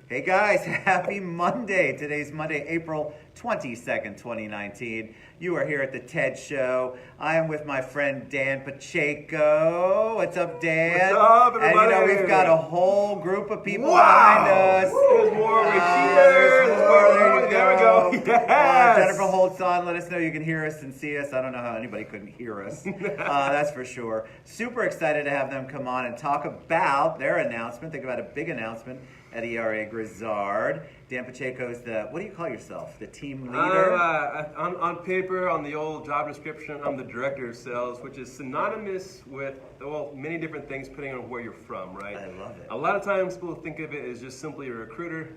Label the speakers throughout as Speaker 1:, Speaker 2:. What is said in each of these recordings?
Speaker 1: Hey guys, happy Monday. Today's Monday, April 22nd, 2019. You are here at the TED Show. I am with my friend Dan Pacheco. What's up, Dan?
Speaker 2: What's up, everybody?
Speaker 1: And we've got a whole group of people behind us.
Speaker 2: There's more over here.
Speaker 1: There's more.
Speaker 2: There we go. Yes.
Speaker 1: Jennifer Holtz on. Let us know you can hear us and see us. I don't know how anybody couldn't hear us. That's for sure. Super excited to have them come on and talk about their announcement. Think about a big announcement at ERA Grizzard. Dan Pacheco's what do you call yourself? The team leader?
Speaker 2: On paper, on the old job description, I'm the director of sales, which is synonymous with, well, many different things depending on where you're from, right?
Speaker 1: I love it.
Speaker 2: A lot of times people think of it as just simply a recruiter.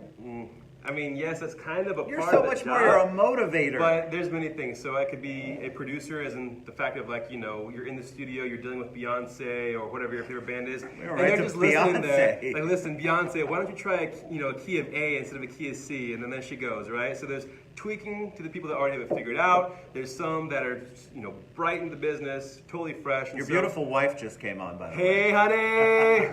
Speaker 2: I mean, yes, that's kind of a
Speaker 1: You're
Speaker 2: part
Speaker 1: so
Speaker 2: of the
Speaker 1: much
Speaker 2: job.
Speaker 1: more. You're a motivator.
Speaker 2: But there's many things. So I could be a producer, as in the fact of you're in the studio, you're dealing with Beyonce or whatever your favorite band is, and they're just listening there. Like, listen, Beyonce, why don't you try a key of A instead of a key of C? And then she goes, right? So there's tweaking to the people that already have it figured out. There's some that are, bright in the business, totally fresh.
Speaker 1: Your beautiful wife just came on, by the way.
Speaker 2: Hey, honey.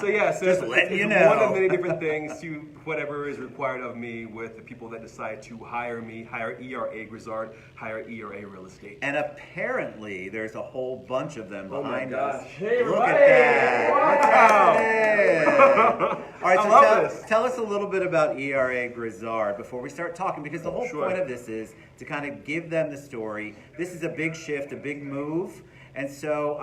Speaker 2: So yeah, so
Speaker 1: just letting you know.
Speaker 2: One of many different things to whatever is required of me with the people that decide to hire me, hire ERA Grizzard, hire ERA Real Estate.
Speaker 1: And apparently, there's a whole bunch of them behind us.
Speaker 2: Hey,
Speaker 1: look at that!
Speaker 2: Wow.
Speaker 1: All right,
Speaker 2: I
Speaker 1: so
Speaker 2: love this.
Speaker 1: Tell us a little bit about ERA Grizzard before we start talking, because the whole point of this is to kind of give them the story. This is a big shift, a big move, and so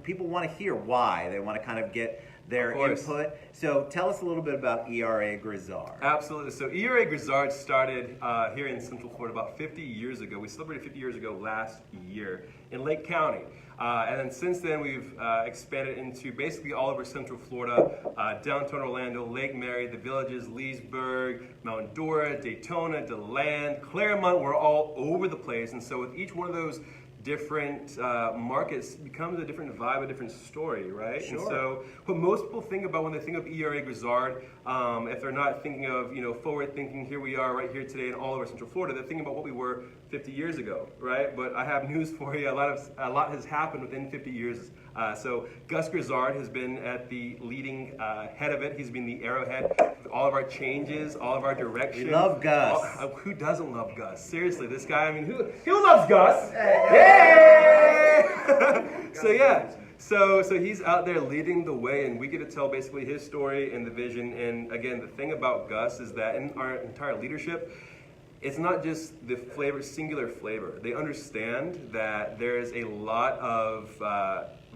Speaker 1: people want to hear why. They want to kind of get their input. So tell us a little bit about ERA Grizzard.
Speaker 2: Absolutely. So ERA Grizzard started here in Central Florida about 50 years ago. We celebrated 50 years ago last year in Lake County. And then since then, we've expanded into basically all over Central Florida, downtown Orlando, Lake Mary, the Villages, Leesburg, Mount Dora, Daytona, DeLand, Claremont. We're all over the place. And so with each one of those different markets becomes a different vibe, a different story, right?
Speaker 1: Sure.
Speaker 2: And so what most people think about when they think of ERA Grizzard, if they're not thinking of, forward thinking, here we are right here today in all over Central Florida, they're thinking about what we were 50 years ago, right? But I have news for you. A lot has happened within 50 years. So Gus Grizzard has been at the leading head of it. He's been the arrowhead with all of our changes, all of our direction.
Speaker 1: We love Gus.
Speaker 2: Who doesn't love Gus? Seriously, this guy, I mean, who loves Gus?
Speaker 1: Hey!
Speaker 2: So yeah. So he's out there leading the way, and we get to tell basically his story and the vision. And again, the thing about Gus is that in our entire leadership, it's not just the flavor, singular flavor. They understand that there is a lot of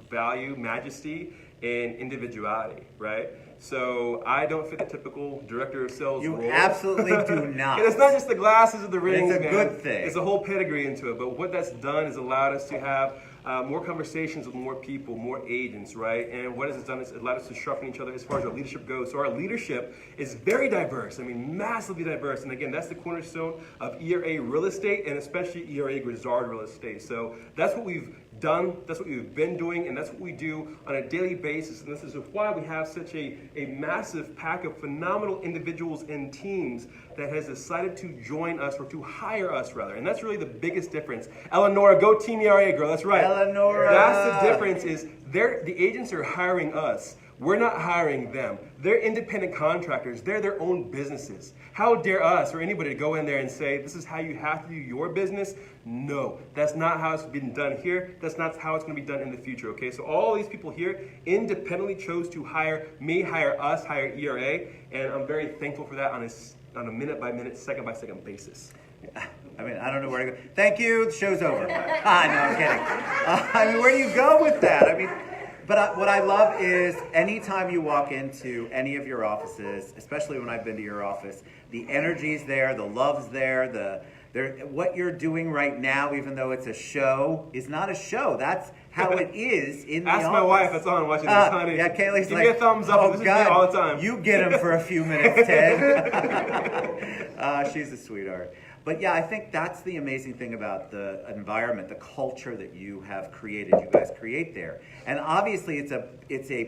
Speaker 2: value, majesty, and individuality, right? So I don't fit the typical director of sales role.
Speaker 1: You absolutely do not.
Speaker 2: And it's not just the glasses or the rings,
Speaker 1: It's a good thing.
Speaker 2: It's a whole pedigree into it. But what that's done is allowed us to have more conversations with more people, more agents, right? And what it's done is allowed us to sharpen each other as far as our leadership goes. So our leadership is very diverse. I mean, massively diverse. And again, that's the cornerstone of ERA Real Estate, and especially ERA Grizzard Real Estate. So that's what we've done, that's what we've been doing, and that's what we do on a daily basis. And this is why we have such a massive pack of phenomenal individuals and teams that has decided to join us, or to hire us rather. And that's really the biggest difference. Eleanor, go Team ERA, girl, that's right.
Speaker 1: Eleanor.
Speaker 2: That's the difference, is the agents are hiring us. We're not hiring them. They're independent contractors. They're their own businesses. How dare us or anybody go in there and say, this is how you have to do your business? No, that's not how it's been done here. That's not how it's going to be done in the future, okay? So all these people here independently chose to hire me, hire us, hire ERA, and I'm very thankful for that on a minute-by-minute, second-by-second basis.
Speaker 1: I mean, I don't know where to go. Thank you. The show's over. No, I'm kidding. I mean, where do you go with that? I mean, but what I love is anytime you walk into any of your offices, especially when I've been to your office, the energy's there, the love's there, what you're doing right now, even though it's a show, is not a show. That's how it is in the office.
Speaker 2: Ask my wife that's on watching this, honey.
Speaker 1: Yeah, Kaylee's
Speaker 2: Give
Speaker 1: like,
Speaker 2: me a thumbs up.
Speaker 1: Oh,
Speaker 2: this
Speaker 1: God,
Speaker 2: is me all the time.
Speaker 1: You get him for a few minutes, Ted. She's a sweetheart. But yeah, I think that's the amazing thing about the environment, the culture that you have created, you guys create there. And obviously it's a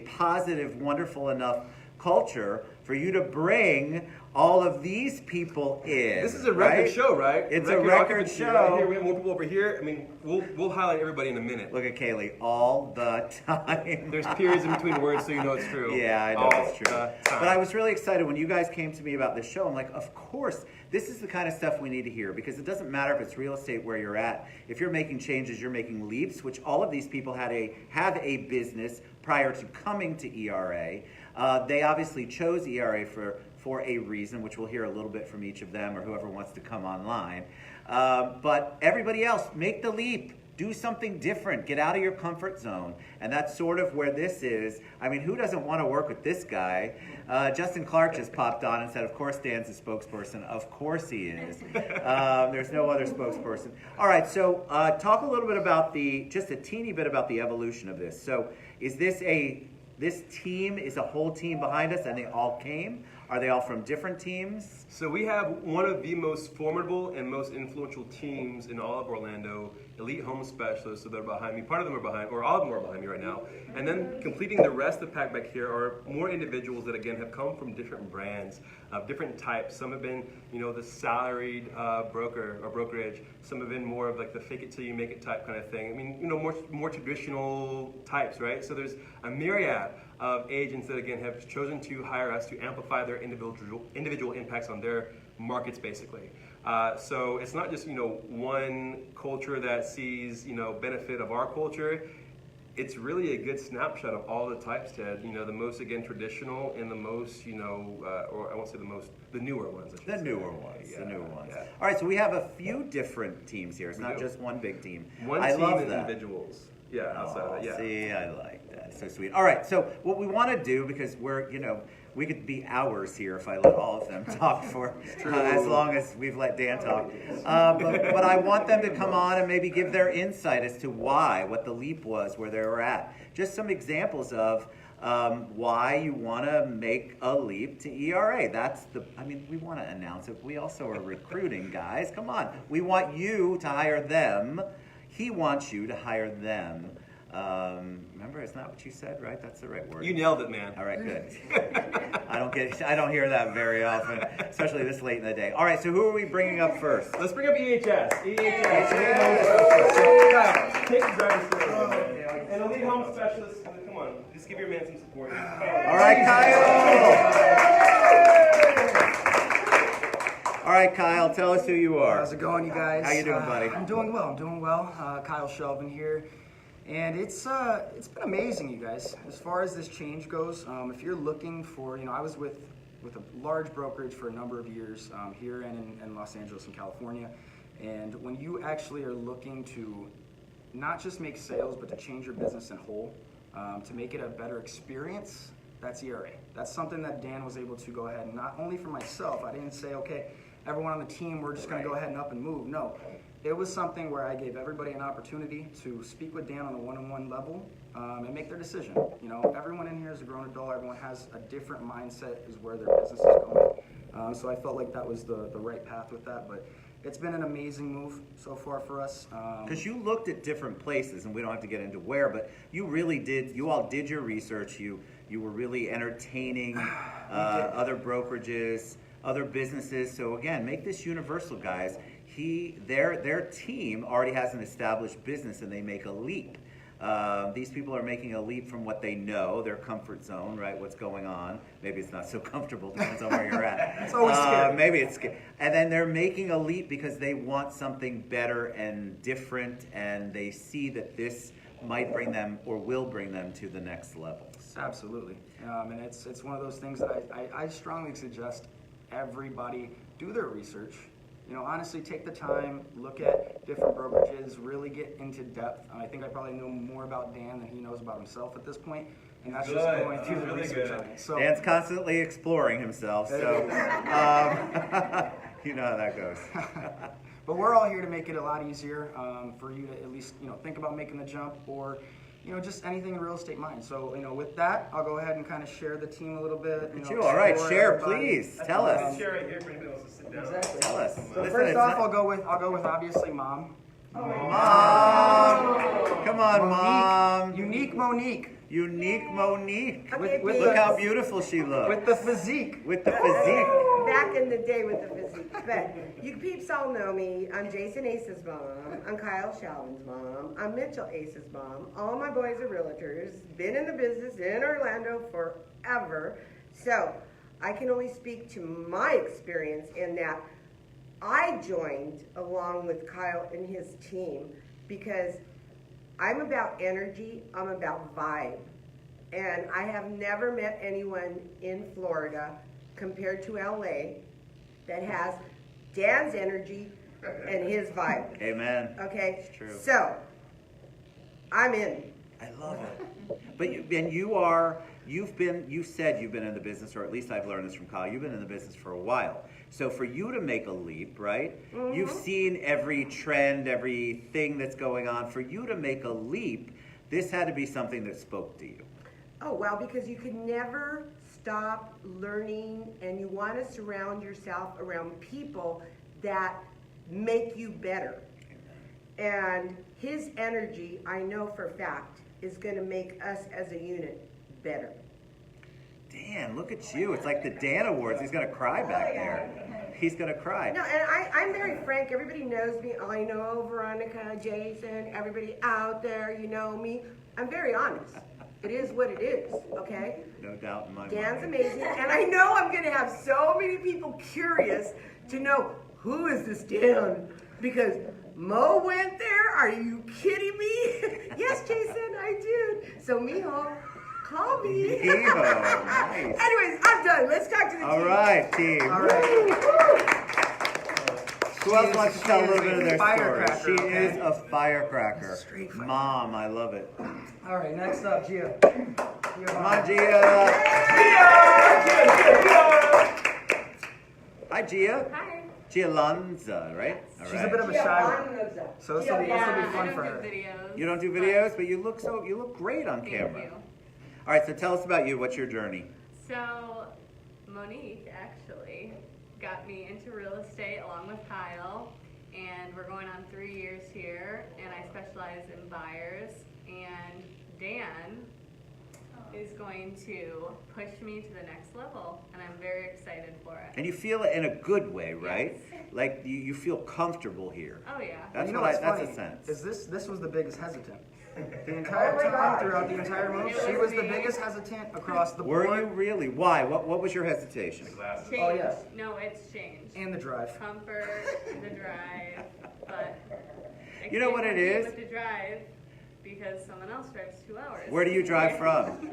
Speaker 1: positive, wonderful enough culture for you to bring all of these people in.
Speaker 2: This is a record
Speaker 1: right?
Speaker 2: show, right?
Speaker 1: It's a record
Speaker 2: occupancy
Speaker 1: show.
Speaker 2: Right here. We have more people over here. I mean, we'll highlight everybody in a minute.
Speaker 1: Look at Kaylee all the time.
Speaker 2: There's periods in between words, so you know it's true.
Speaker 1: Yeah, I know
Speaker 2: All
Speaker 1: it's true.
Speaker 2: the time.
Speaker 1: But I was really excited when you guys came to me about this show. I'm like, of course, this is the kind of stuff we need to hear, because it doesn't matter if it's real estate where you're at. If you're making changes, you're making leaps, which all of these people have a business prior to coming to ERA. They obviously chose ERA for a reason, which we'll hear a little bit from each of them or whoever wants to come online. But everybody else, make the leap. Do something different. Get out of your comfort zone. And that's sort of where this is. I mean, who doesn't want to work with this guy? Justin Clark just popped on and said, of course Dan's a spokesperson. Of course he is. There's no other spokesperson. All right, so talk a little bit about just a teeny bit about the evolution of this. So is this team is a whole team behind us and they all came? Are they all from different teams?
Speaker 2: So we have one of the most formidable and most influential teams in all of Orlando, elite home specialists, so they're behind me. Part of them are behind, or all of them are behind me right now. And then completing the rest of the pack back here are more individuals that, again, have come from different brands, of different types. Some have been, the salaried broker or brokerage. Some have been more of like the fake it till you make it type kind of thing. I mean, more traditional types, right? So there's a myriad of agents that, again, have chosen to hire us to amplify their individual impacts on their markets, basically. So it's not just, one culture that sees, benefit of our culture. It's really a good snapshot of all the types, Ted. The most, again, traditional and the most, or I won't say the most, the newer ones.
Speaker 1: The newer ones.
Speaker 2: Yeah.
Speaker 1: All right, so we have a few different teams here. It's not just one big team.
Speaker 2: One
Speaker 1: I
Speaker 2: team
Speaker 1: love
Speaker 2: and
Speaker 1: that.
Speaker 2: individuals. Yeah, outside of that, yeah.
Speaker 1: See, I like that. So sweet. All right, so what we want to do, because we could be hours here if I let all of them talk for as long as we've let Dan talk. But I want them to come on and maybe give their insight as to what the leap was, where they were at. Just some examples of why you want to make a leap to ERA. We want to announce it. We also are recruiting guys. Come on. We want you to hire them. He wants you to hire them. Remember, it's not what you said, right? That's the right word.
Speaker 2: You nailed it, man.
Speaker 1: All right, good. I don't hear that very often, especially this late in the day. All right, so who are we bringing up first?
Speaker 2: Let's bring up EHS. Kyle, take the driver's seat. And a lead home specialist. Come on, just give your man some support.
Speaker 1: All right, Kyle. All right, Kyle, tell us who you are.
Speaker 3: How's it going, you guys?
Speaker 1: How you doing, buddy?
Speaker 3: I'm doing well. Kyle Schelvan here. And it's been amazing, you guys. As far as this change goes, if you're looking for, I was with a large brokerage for a number of years here and in Los Angeles and California. And when you actually are looking to not just make sales, but to change your business in whole, to make it a better experience, that's ERA. That's something that Dan was able to go ahead and not only for myself, I didn't say, okay, everyone on the team, we're just going to go ahead and up and move. No. It was something where I gave everybody an opportunity to speak with Dan on a one-on-one level and make their decision. Everyone in here is a grown adult. Everyone has a different mindset is where their business is going. So I felt like that was the right path with that. But it's been an amazing move so far for us.
Speaker 1: Because you looked at different places, and we don't have to get into where, but you really did. You all did your research. You were really entertaining other brokerages, other businesses. So again, make this universal, guys. Their team already has an established business, and they make a leap. These people are making a leap from what they know, their comfort zone, right? What's going on? Maybe it's not so comfortable, depends on where you're at.
Speaker 3: It's always scary.
Speaker 1: Maybe it's scary. And then they're making a leap because they want something better and different, and they see that this might bring them or will bring them to the next level.
Speaker 3: Absolutely. And it's one of those things that I strongly suggest everybody do their research. Honestly, take the time, look at different brokerages, really get into depth. I think I probably know more about Dan than he knows about himself at this point, and that's just going through the research on it. So,
Speaker 1: Dan's constantly exploring himself, so you know how that goes.
Speaker 3: But we're all here to make it a lot easier for you to at least think about making the jump, or just anything in real estate mind. So, with that, I'll go ahead and kind of share the team a little bit.
Speaker 1: All right, share, please. Tell us.
Speaker 2: Share right here for anybody else to sit down.
Speaker 3: Exactly.
Speaker 1: Tell us.
Speaker 3: So first off, I'll go with obviously Mom.
Speaker 1: Mom! Come on, Mom!
Speaker 3: Unique Monique.
Speaker 1: Unique Monique.
Speaker 4: Okay,
Speaker 1: Look how beautiful she looks.
Speaker 3: With the physique.
Speaker 1: With the physique.
Speaker 4: back in the day with the physique. But you peeps all know me. I'm Jason Ace's mom. I'm Kyle Schelvan's mom. I'm Mitchell Ace's mom. All my boys are realtors. Been in the business in Orlando forever. So I can only speak to my experience in that I joined along with Kyle and his team because I'm about energy, I'm about vibe. And I have never met anyone in Florida compared to LA that has Dan's energy and his vibe.
Speaker 1: Amen.
Speaker 4: Okay?
Speaker 1: It's true.
Speaker 4: So, I'm in.
Speaker 1: I love it. But you said you've been in the business, or at least I've learned this from Kyle, you've been in the business for a while. So for you to make a leap, right?
Speaker 4: Mm-hmm.
Speaker 1: You've seen every trend, everything that's going on. For you to make a leap, this had to be something that spoke to you.
Speaker 4: Oh, well, because you can never stop learning, and you want to surround yourself around people that make you better. And his energy, I know for a fact, is going to make us as a unit better.
Speaker 1: Dan, look at you. It's like the Dan Awards. He's going to cry back there. He's going to cry.
Speaker 4: No, and I'm very frank. Everybody knows me. I know Veronica, Jason, everybody out there, you know me. I'm very honest. It is what it is, okay?
Speaker 1: No doubt in my mind.
Speaker 4: Dan's amazing, and I know I'm going to have so many people curious to know, who is this Dan? Because Mo went there? Are you kidding me? Yes, Jason, I did. So, mijo, call me.
Speaker 1: Mijo, nice.
Speaker 4: Anyways, I'm done. Let's talk to the team.
Speaker 1: All right, team.
Speaker 3: All right.
Speaker 1: Who else wants to tell a little bit of their story?
Speaker 3: Firecracker,
Speaker 1: She
Speaker 3: okay?
Speaker 1: is a firecracker.
Speaker 3: Straight firecracker.
Speaker 1: Mom, I love it.
Speaker 3: All right, next up, Jea.
Speaker 1: Come on, Jea. Hi, Jea.
Speaker 5: Hi.
Speaker 1: Jea Lanza, right? All
Speaker 3: She's a
Speaker 1: right.
Speaker 3: bit of a shy one. So this will be
Speaker 5: I
Speaker 3: fun
Speaker 5: don't
Speaker 3: for
Speaker 5: do
Speaker 3: her.
Speaker 5: videos.
Speaker 1: You don't do videos, but you look great on
Speaker 5: Thank
Speaker 1: camera.
Speaker 5: you.
Speaker 1: All right, so tell us about you. What's your journey?
Speaker 5: So, Monique actually got me into real estate along with Kyle, and we're going on 3 years here, and I specialize in buyers, and Dan is going to push me to the next level, and I'm very excited for it.
Speaker 1: And you feel it in a good way, right?
Speaker 5: Yes.
Speaker 1: Like you feel comfortable here.
Speaker 5: Oh yeah.
Speaker 1: That's
Speaker 3: You know
Speaker 1: what
Speaker 3: what's
Speaker 1: that's
Speaker 3: funny
Speaker 1: a sense.
Speaker 3: is this was the biggest hesitant. The entire time, throughout the entire move, she was the biggest hesitant across the board.
Speaker 1: Were you really? Why? What was your hesitation?
Speaker 5: Changed.
Speaker 3: Oh, yes.
Speaker 5: No, it's changed.
Speaker 3: And the drive.
Speaker 5: Comfort, the drive, but I
Speaker 1: You know
Speaker 5: can't
Speaker 1: what it
Speaker 5: compete
Speaker 1: is?
Speaker 5: with the drive because someone else drives 2 hours.
Speaker 1: Where do you drive from?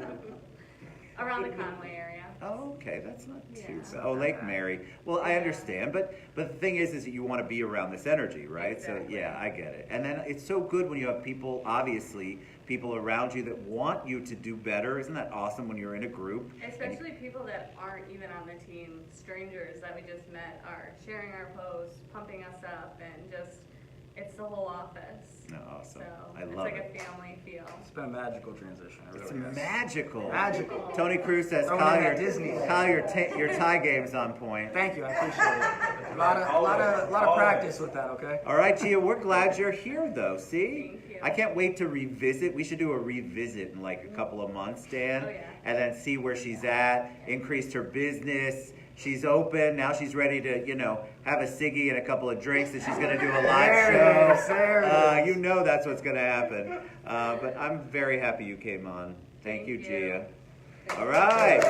Speaker 5: Around the Conway area.
Speaker 1: Oh, okay, that's not too
Speaker 5: Yeah.
Speaker 1: bad. Oh, Lake Mary. Well, I understand, but the thing is that you want to be around this energy, right?
Speaker 5: Exactly.
Speaker 1: So yeah, I get it. And then it's so good when you have people, obviously, people around you that want you to do better. Isn't that awesome when you're in a group? And
Speaker 5: Especially people that aren't even on the team, strangers that we just met are sharing our posts, pumping us up, and just, it's the whole office.
Speaker 1: No, awesome.
Speaker 5: So
Speaker 1: I
Speaker 5: it's
Speaker 1: love
Speaker 5: like
Speaker 1: it.
Speaker 5: a family feel.
Speaker 3: It's been a magical transition. It
Speaker 1: It's
Speaker 3: really has.
Speaker 1: magical.
Speaker 3: Magical.
Speaker 1: Tony Cruz says,
Speaker 3: Throwing
Speaker 1: Kyle,
Speaker 3: in that Disney.
Speaker 1: your tie game's on point.
Speaker 3: Thank you, I appreciate it. A lot of practice with that, okay?
Speaker 1: All right, Gia, we're glad you're here, though. See?
Speaker 5: Thank you.
Speaker 1: I can't wait to revisit. We should do a revisit in like a couple of months, Dan.
Speaker 5: Oh, yeah.
Speaker 1: And then see where she's at, increased her business. She's open. Now she's ready to, have a ciggy and a couple of drinks, and she's going to do a live
Speaker 3: There
Speaker 1: show.
Speaker 3: it is, there it is.
Speaker 1: You know that's what's going to happen. But I'm very happy you came on. Thank you,
Speaker 5: Thank you.
Speaker 1: Gia. All right.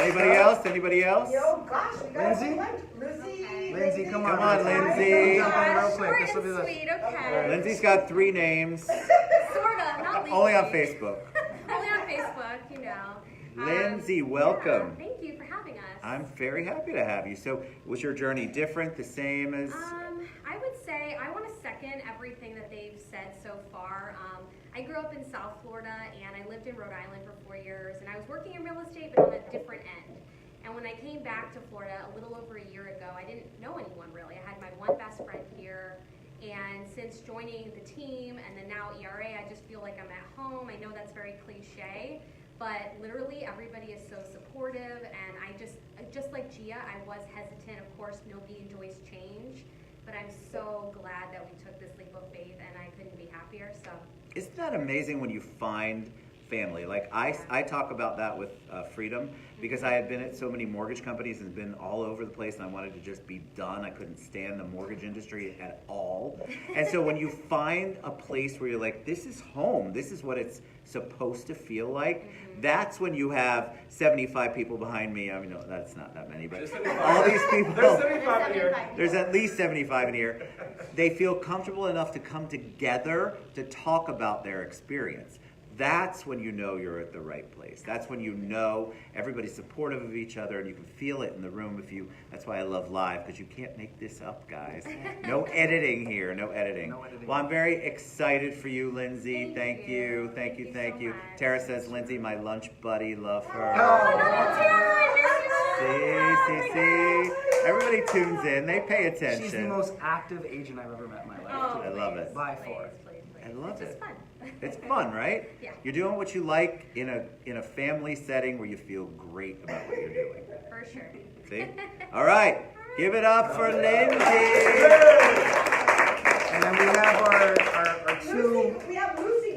Speaker 1: Anybody else? Anybody else?
Speaker 4: Yo, gosh, we got
Speaker 3: Lindsay?
Speaker 4: Lindsay.
Speaker 3: Lindsay, come on.
Speaker 1: Come on, Lindsay.
Speaker 3: Jump in real quick.
Speaker 5: Short
Speaker 3: This will be
Speaker 5: and
Speaker 3: the.
Speaker 5: sweet, okay.
Speaker 1: Lindsay's got 3 names.
Speaker 5: Sort of, not legally.
Speaker 1: Only on Facebook.
Speaker 5: Only on Facebook, you know.
Speaker 1: Lindsay, welcome.
Speaker 5: Yeah, thank you for having us.
Speaker 1: I'm very happy to have you. So, was your journey different, the same as?
Speaker 6: I would say I want to second everything that they've said so far. I grew up in South Florida and I lived in Rhode Island for 4 years, and I was working in real estate but on a different end. And when I came back to Florida a little over a year ago, I didn't know anyone really. I had my one best friend here, and since joining the team and then now ERA, I just feel like I'm at home. I know that's very cliche, but literally everybody is so supportive, and I just like Jea, I was hesitant. Of course, nobody enjoys change, but I'm so glad that we took this leap of faith, and I couldn't be happier. So
Speaker 1: Isn't that amazing when you find family? Like I talk about that with Freedom, because I had been at so many mortgage companies and been all over the place, and I wanted to just be done. I couldn't stand the mortgage industry at all. And so when you find a place where you're like, this is home, this is what it's supposed to feel like, that's when you have 75 people behind me. I mean, no, that's not that many, but all these people.
Speaker 2: There's 75 in here.
Speaker 1: There's at least 75 in here. They feel comfortable enough to come together to talk about their experience. That's when you know you're at the right place. That's when you know everybody's supportive of each other, and you can feel it in the room. That's why I love live, because you can't make this up, guys. No editing here, no editing.
Speaker 3: No editing.
Speaker 1: Well, I'm very excited for you, Lindsay. Thank you.
Speaker 6: Thank you so much.
Speaker 1: Tara says, Lindsay, my lunch buddy, love her. See. Everybody tunes in. They pay attention.
Speaker 3: She's the most active agent I've ever met in my life.
Speaker 1: I love it.
Speaker 3: By far.
Speaker 1: I love
Speaker 6: it's
Speaker 1: it.
Speaker 6: just fun.
Speaker 1: It's fun, right?
Speaker 6: Yeah.
Speaker 1: You're doing what you like in a family setting where you feel great about what you're doing.
Speaker 6: For sure.
Speaker 1: See? All right. Give it up for Lindsay.
Speaker 3: And then we have our two,
Speaker 4: We have Lucy.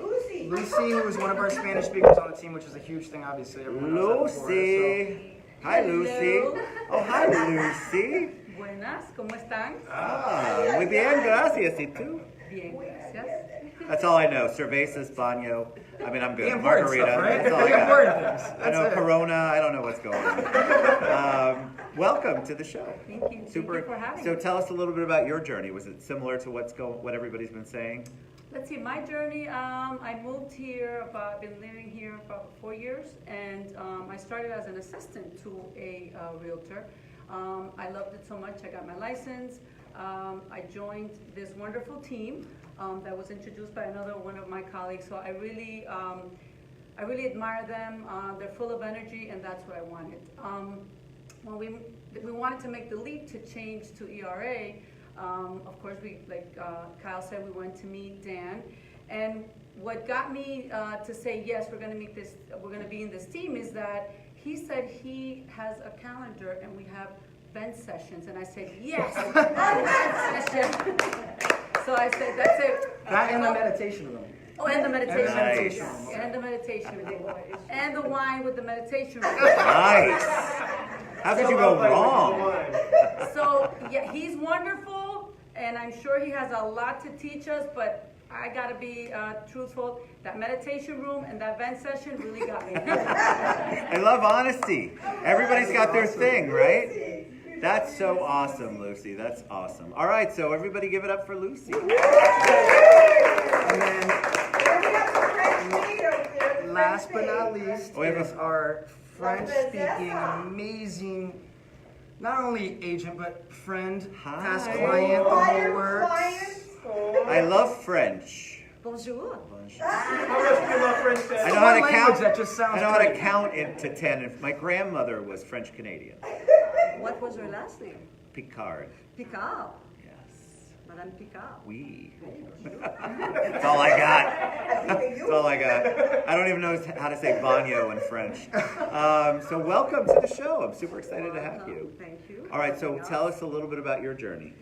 Speaker 3: Lucy, who is one of our Spanish speakers on the team, which is a huge thing, obviously. Everyone knows that before,
Speaker 1: Lucy. Hi, Lucy. Oh, hi, Lucy.
Speaker 7: Buenas, ¿cómo están?
Speaker 1: Ah, muy bien, gracias. ¿Y tú?
Speaker 7: Bien, gracias.
Speaker 1: That's all I know. Cervezas, baño. I mean, I'm good.
Speaker 3: The important
Speaker 1: Margarita.
Speaker 3: stuff, right?
Speaker 1: That's all I
Speaker 3: The
Speaker 1: got.
Speaker 3: important things.
Speaker 1: I know
Speaker 3: That's it.
Speaker 1: Corona. I don't know what's going on. Welcome to the show.
Speaker 7: Thank you. Thank you for having
Speaker 1: So
Speaker 7: me.
Speaker 1: tell us a little bit about your journey. Was it similar to what everybody's been saying?
Speaker 7: Let's see, my journey, I moved here, been living here for about 4 years, and I started as an assistant to a realtor. I loved it so much, I got my license. I joined this wonderful team that was introduced by another one of my colleagues, so I really admire them. They're full of energy, and that's what I wanted. When we wanted to make the leap to change to ERA, of course, like Kyle said, we went to meet Dan, and what got me to say yes, we're going to be in this team, is that he said he has a calendar and we have vent sessions, and I said yes, vent session. So I said that's it.
Speaker 3: That in the meditation room.
Speaker 7: Oh, and the meditation room.
Speaker 1: Nice.
Speaker 7: Yes, and the meditation room, and the wine with the meditation room.
Speaker 1: Nice. How could you go wrong?
Speaker 7: So yeah, he's wonderful, and I'm sure he has a lot to teach us, but I gotta be truthful. That meditation room and that vent session really got me.
Speaker 1: I love honesty. Everybody's got their thing, right? That's so awesome, Lucy. That's awesome. All right, so everybody give it up for Lucy.
Speaker 3: And then, last but not least,
Speaker 1: We have
Speaker 3: is our French-speaking, amazing, not only agent, but friend,
Speaker 1: Hi.
Speaker 3: past client, the whole works.
Speaker 1: I love French.
Speaker 6: Bonjour.
Speaker 2: How much do you love French,
Speaker 1: I
Speaker 2: Dad?
Speaker 1: know how to
Speaker 3: One
Speaker 1: count.
Speaker 3: language that just sounds
Speaker 1: I know how to
Speaker 3: great.
Speaker 1: count into 10. And my grandmother was French Canadian.
Speaker 8: What was your last name?
Speaker 1: Picard.
Speaker 8: Picard.
Speaker 1: Yes.
Speaker 8: Madame Picard.
Speaker 1: Oui. That's all I got. That's all I got. I don't even know how to say baño in French. So welcome to the show. I'm super excited to have you.
Speaker 8: Thank you.
Speaker 1: All right, so tell us a little bit about your journey.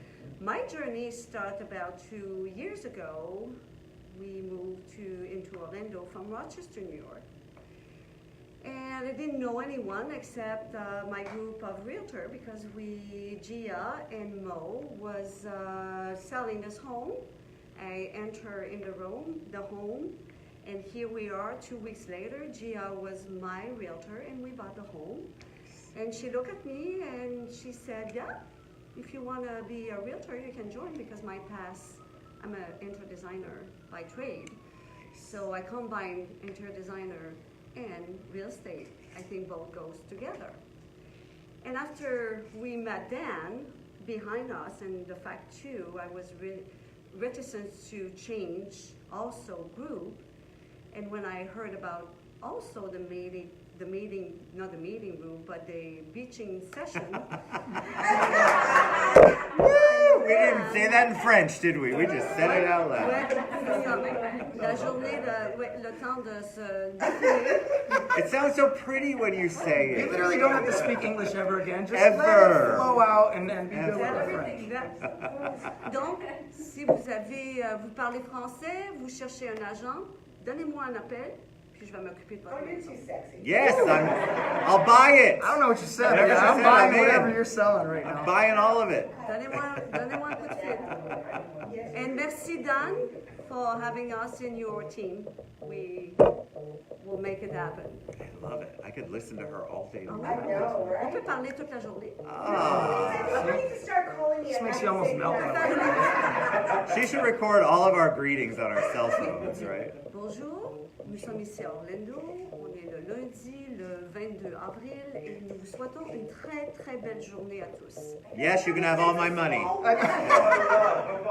Speaker 8: My journey started about 2 years ago. We moved into Orlando from Rochester, New York. And I didn't know anyone except my group of Realtor, because Jea and Mo was selling this home. I enter in the home, and here we are 2 weeks later. Jea was my Realtor, and we bought the home. And she looked at me and she said, yeah, if you want to be a Realtor, you can join, because I'm an interior designer by trade. So I combined interior designer and real estate. I think both goes together. And after we met Dan behind us, and the fact too, I was reticent to change also group. And when I heard about also the beaching session,
Speaker 1: We didn't say that in French, did we? We just said it out loud.
Speaker 8: La journée, le temps de se défouler.
Speaker 1: It sounds so pretty when you say
Speaker 3: You
Speaker 1: it.
Speaker 3: literally don't have to speak English ever again. Just
Speaker 1: Ever.
Speaker 3: let it flow out and be good with
Speaker 1: Ever.
Speaker 3: the French.
Speaker 8: Exact. Donc, si vous parlez français, vous cherchez un agent, donnez-moi un appel, puis je vais m'occuper de
Speaker 4: Oh,
Speaker 8: votre
Speaker 4: you're
Speaker 8: maison.
Speaker 4: too sexy.
Speaker 1: Yes, I'll buy it.
Speaker 3: I don't know what you said,
Speaker 1: Whatever
Speaker 3: but
Speaker 1: she
Speaker 3: I'm
Speaker 1: said,
Speaker 3: buying
Speaker 1: I'm in.
Speaker 3: whatever you're selling right
Speaker 1: I'm
Speaker 3: now.
Speaker 1: buying all of it.
Speaker 8: Donnez-moi un coup de fil. And merci, Dan, for having us in your team. We will make it happen.
Speaker 1: I love it. I could listen to her all day long.
Speaker 4: I know,
Speaker 8: On
Speaker 4: right?
Speaker 8: peut parler toute la journée.
Speaker 4: I need to start calling you.
Speaker 3: This makes you almost melt.
Speaker 1: She should record all of our greetings on our cell phones, right?
Speaker 8: Bonjour, nous sommes ici à Orlando. On est le lundi, le 22 avril, et nous vous souhaitons une très, très belle journée à tous.
Speaker 1: Yes, you can have all my money.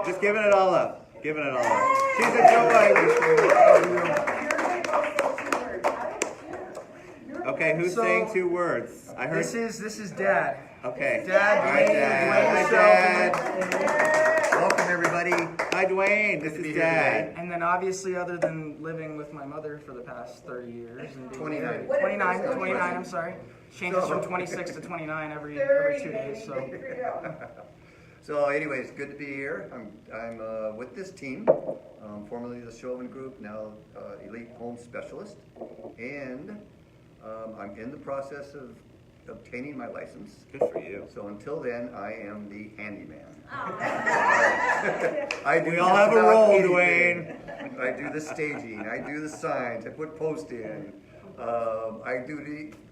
Speaker 1: Just giving it all up. Giving it all up. She's a joy. Okay, who's
Speaker 3: So,
Speaker 1: saying 2 words? I heard.
Speaker 3: This is Dad.
Speaker 1: Okay.
Speaker 3: Dad,
Speaker 1: Hi, Dad.
Speaker 3: Dwayne
Speaker 1: Hi,
Speaker 3: Schelvan.
Speaker 1: Dad.
Speaker 9: Welcome, everybody.
Speaker 1: Hi, Dwayne. This
Speaker 9: to be
Speaker 1: is
Speaker 9: here
Speaker 1: Dad.
Speaker 3: And then obviously, other than living with my mother for the past 30 years and being
Speaker 9: 29.
Speaker 3: married- 29, I'm sorry. Changes from 26 to 29 every 2 days. So
Speaker 9: So, anyways, good to be here. I'm with this team, formerly the Schelvan Group, now Elite Home Specialist, and I'm in the process of obtaining my license.
Speaker 1: Good for you.
Speaker 9: So until then, I am the handyman.
Speaker 6: Oh.
Speaker 9: I do
Speaker 1: We all
Speaker 9: just
Speaker 1: have a
Speaker 9: about
Speaker 1: role,
Speaker 9: anything.
Speaker 1: Dwayne.
Speaker 9: I do the staging, I do the signs, I put post in, I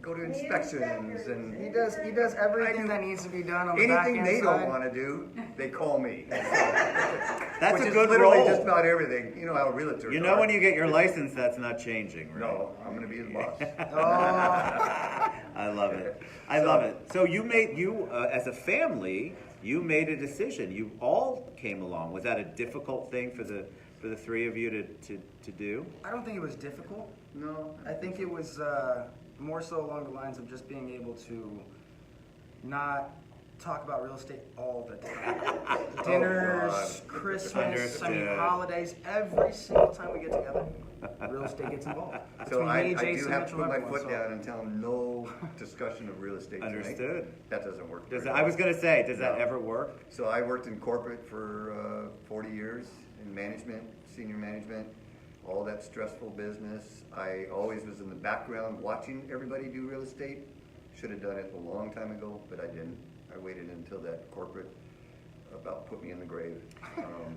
Speaker 9: go to inspections, and
Speaker 3: he does everything that needs to be done on the back
Speaker 9: anything
Speaker 3: end
Speaker 9: they
Speaker 3: side.
Speaker 9: don't want to do, they call me.
Speaker 1: That's
Speaker 9: Which
Speaker 1: a
Speaker 9: is
Speaker 1: good
Speaker 9: literally
Speaker 1: role.
Speaker 9: just about everything. You know how realtors
Speaker 1: You know
Speaker 9: are.
Speaker 1: when you get your license, that's not changing, right?
Speaker 9: No, I'm going to be the boss.
Speaker 1: I love it. I love it. So you as a family, you made a decision. You all came along. Was that a difficult thing for the 3 of you to do?
Speaker 3: I don't think it was difficult.
Speaker 9: No.
Speaker 3: I think it was more so along the lines of just being able to not talk about real estate all the time. Dinners,
Speaker 9: God.
Speaker 3: Christmas,
Speaker 1: Understood.
Speaker 3: holidays, every single time we get together, real estate gets involved.
Speaker 9: So
Speaker 3: Between
Speaker 9: I
Speaker 3: me,
Speaker 9: do
Speaker 3: Jason,
Speaker 9: have to
Speaker 3: Mitchell,
Speaker 9: put my
Speaker 3: everyone,
Speaker 9: foot
Speaker 3: so-
Speaker 9: down and tell them no discussion of real estate tonight.
Speaker 1: Understood.
Speaker 9: That doesn't work.
Speaker 1: Does
Speaker 9: very
Speaker 1: I
Speaker 9: well.
Speaker 1: was going to say, does that
Speaker 9: No.
Speaker 1: ever work?
Speaker 9: So I worked in corporate for 40 years in management, senior management, all that stressful business. I always was in the background watching everybody do real estate. Should have done it a long time ago, but I didn't. I waited until that corporate about put me in the grave.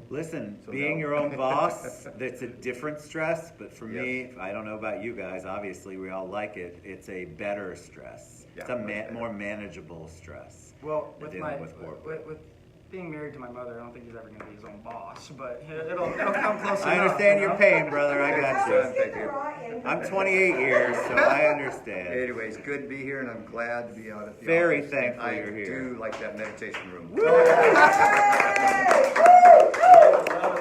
Speaker 1: Listen,
Speaker 9: So
Speaker 1: being
Speaker 9: no.
Speaker 1: your own boss, that's a different stress, but for me,
Speaker 9: Yes.
Speaker 1: I don't know about you guys, obviously we all like it, it's a better stress.
Speaker 9: Yeah,
Speaker 1: It's a
Speaker 9: much better.
Speaker 1: more manageable stress.
Speaker 3: Well,
Speaker 1: than
Speaker 3: with
Speaker 1: dealing with corporate.
Speaker 3: with being married to my mother, I don't think he's ever going to be his own boss, but it'll come close enough.
Speaker 1: I understand
Speaker 3: you
Speaker 1: your
Speaker 3: know?
Speaker 1: pain, brother, I got you.
Speaker 9: Thank you.
Speaker 1: I'm 28 years, so I understand.
Speaker 9: Anyways, good to be here, and I'm glad to be out at the
Speaker 1: Very
Speaker 9: office.
Speaker 1: thankful
Speaker 9: And
Speaker 1: you're here.
Speaker 9: I do like that meditation room.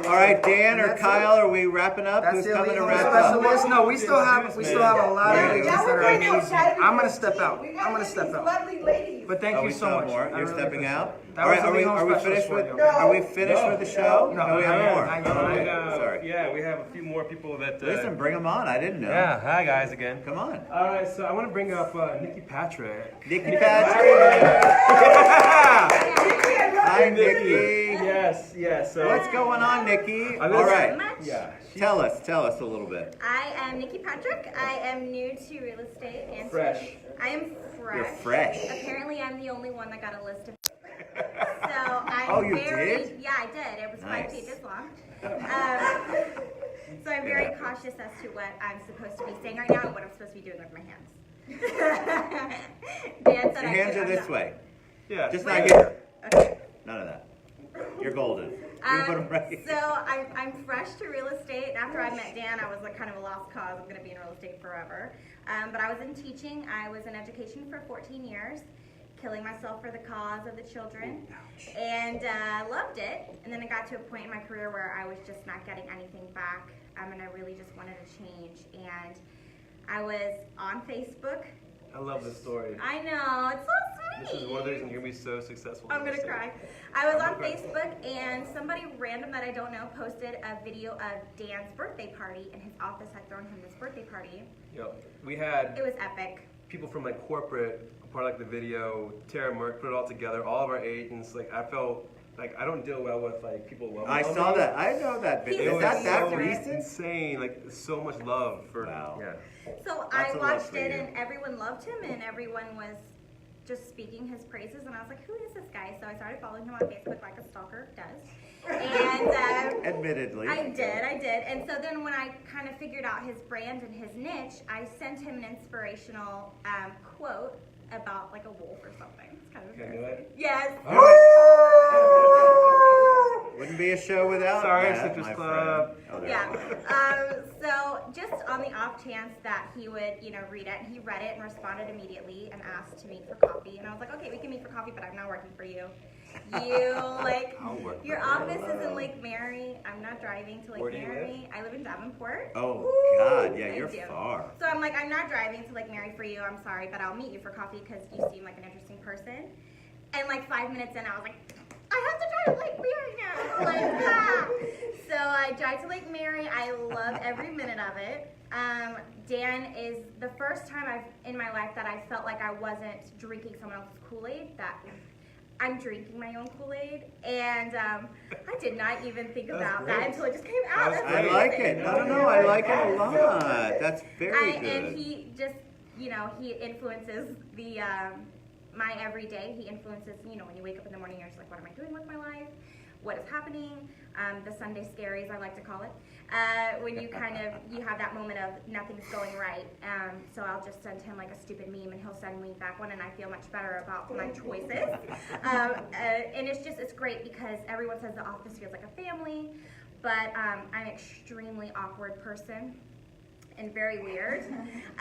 Speaker 1: All right, Dan or Kyle, are we wrapping up?
Speaker 3: That's
Speaker 1: Who's
Speaker 3: the
Speaker 1: coming
Speaker 3: elite
Speaker 1: to
Speaker 3: home
Speaker 1: wrap up?
Speaker 3: specialist. No, we still have a lot of
Speaker 1: Yeah.
Speaker 3: agents
Speaker 4: Now
Speaker 3: that
Speaker 4: we're
Speaker 3: are
Speaker 4: going
Speaker 3: amazing.
Speaker 4: outside.
Speaker 3: I'm gonna step out.
Speaker 4: We
Speaker 3: I'm
Speaker 4: gotta
Speaker 3: gonna
Speaker 4: get
Speaker 3: step
Speaker 4: these
Speaker 3: out.
Speaker 4: lovely ladies.
Speaker 3: But thank
Speaker 1: Oh,
Speaker 3: you
Speaker 1: we
Speaker 3: so
Speaker 1: still have
Speaker 3: much.
Speaker 1: more?
Speaker 3: I
Speaker 1: You're
Speaker 3: really
Speaker 1: stepping
Speaker 3: appreciate
Speaker 1: out?
Speaker 3: it. That
Speaker 1: All
Speaker 3: was
Speaker 1: right,
Speaker 3: the
Speaker 1: are we
Speaker 3: elite home
Speaker 1: finished
Speaker 3: specialist
Speaker 1: with?
Speaker 3: for you.
Speaker 4: No.
Speaker 1: Are we finished
Speaker 2: No.
Speaker 1: with the show?
Speaker 3: No,
Speaker 1: we have
Speaker 3: not yet,
Speaker 1: more.
Speaker 3: not yet.
Speaker 1: Oh,
Speaker 2: We
Speaker 1: okay,
Speaker 2: have,
Speaker 1: sorry.
Speaker 2: yeah, we have a few more people that.
Speaker 1: Listen, bring them on. I didn't know.
Speaker 2: Yeah, hi guys again.
Speaker 1: Come on.
Speaker 2: All right, so I want to bring up Nikki Patrick.
Speaker 1: Nikki Patrick. Hi, Nikki.
Speaker 2: Yes, yes. So
Speaker 1: What's going on, Nikki?
Speaker 2: I'm
Speaker 1: All
Speaker 2: gonna-
Speaker 1: right.
Speaker 2: Yeah.
Speaker 1: Tell us a little bit.
Speaker 10: I am Nikki Patrick. I am new to real estate and
Speaker 2: Fresh.
Speaker 10: I am fresh.
Speaker 1: You're fresh.
Speaker 10: Apparently, I'm the only one that got a list of. So I'm
Speaker 1: Oh, you
Speaker 10: very.
Speaker 1: did?
Speaker 10: Yeah, I did. It was
Speaker 1: Nice.
Speaker 10: 5 pages long. So I'm very cautious as to what I'm supposed to be saying right now and what I'm supposed to be doing with my hands. Dan said
Speaker 1: Your
Speaker 10: I
Speaker 1: hands
Speaker 10: could-
Speaker 1: are
Speaker 10: I'm
Speaker 1: this
Speaker 10: not-
Speaker 1: way.
Speaker 2: Yeah.
Speaker 1: Just not here. None of that. You're golden. You put 'em right.
Speaker 10: So I'm fresh to real estate. After I met Dan, I was like kind of a lost cause. I'm going to be in real estate forever. But I was in teaching. I was in education for 14 years, killing myself for the cause of the children, and loved it. And then I got to a point in my career where I was just not getting anything back, and I really just wanted to change. And I was on Facebook.
Speaker 2: I love this story.
Speaker 10: I know, it's so sweet.
Speaker 2: This is one of the reasons you're going to be so successful.
Speaker 10: I'm gonna cry. I was on Facebook and somebody random that I don't know posted a video of Dan's birthday party, and his office had thrown him this birthday party.
Speaker 2: Yep. We had
Speaker 10: It was epic.
Speaker 2: people from like corporate, part of like the video, Tara Merck put it all together, all of our agents. Like I felt like I don't deal well with like people love.
Speaker 1: I saw that. I know that video. Is that
Speaker 2: so
Speaker 1: recent?
Speaker 2: insane. Like so much love for.
Speaker 1: Wow.
Speaker 2: Yeah.
Speaker 10: So
Speaker 1: That's
Speaker 10: I
Speaker 1: a lot
Speaker 10: watched
Speaker 1: for
Speaker 10: it
Speaker 1: you.
Speaker 10: and everyone loved him and everyone was just speaking his praises, and I was like, who is this guy? So I started following him on Facebook like a stalker does. And
Speaker 1: Admittedly.
Speaker 10: I did. And so then when I kind of figured out his brand and his niche, I sent him an inspirational quote about like a wolf or something. It's kind of
Speaker 2: Can I do it?
Speaker 10: Yes.
Speaker 1: Wouldn't be a show without
Speaker 2: Sorry,
Speaker 1: that,
Speaker 2: Citrus
Speaker 1: my
Speaker 2: Club.
Speaker 1: friend. Oh, there
Speaker 10: Yeah.
Speaker 1: it was.
Speaker 10: So just on the off chance that he would, read it, and he read it and responded immediately and asked to meet for coffee. And I was like, okay, we can meet for coffee, but I'm not working for you. Your office is in Lake Mary. I'm not driving to
Speaker 2: Where
Speaker 10: Lake
Speaker 2: do you
Speaker 10: Mary. I live in Davenport.
Speaker 1: Oh, God. Yeah,
Speaker 10: I
Speaker 1: you're
Speaker 10: do.
Speaker 1: far.
Speaker 10: So I'm like, I'm not driving to Lake Mary for you. I'm sorry, but I'll meet you for coffee because you seem like an interesting person. And like 5 minutes in, I was like, I have to drive to Lake Mary now. Like, ah. So I drive to Lake Mary. I love every minute of it. Dan is the first time in my life that I felt like I wasn't drinking someone else's Kool-Aid, that I'm drinking my own Kool-Aid. And I did not even think about that until it just came out.
Speaker 2: That's
Speaker 1: I
Speaker 2: great.
Speaker 1: like it. No, I like it a lot. That's very good.
Speaker 10: And he just, he influences my everyday. He influences, when you wake up in the morning, you're just like, what am I doing with my life? What is happening? The Sunday scaries, I like to call it. When you you have that moment of nothing's going right. So I'll just send him like a stupid meme and he'll send me back one and I feel much better about my choices. And it's great because everyone says the office feels like a family, but I'm an extremely awkward person. And very weird.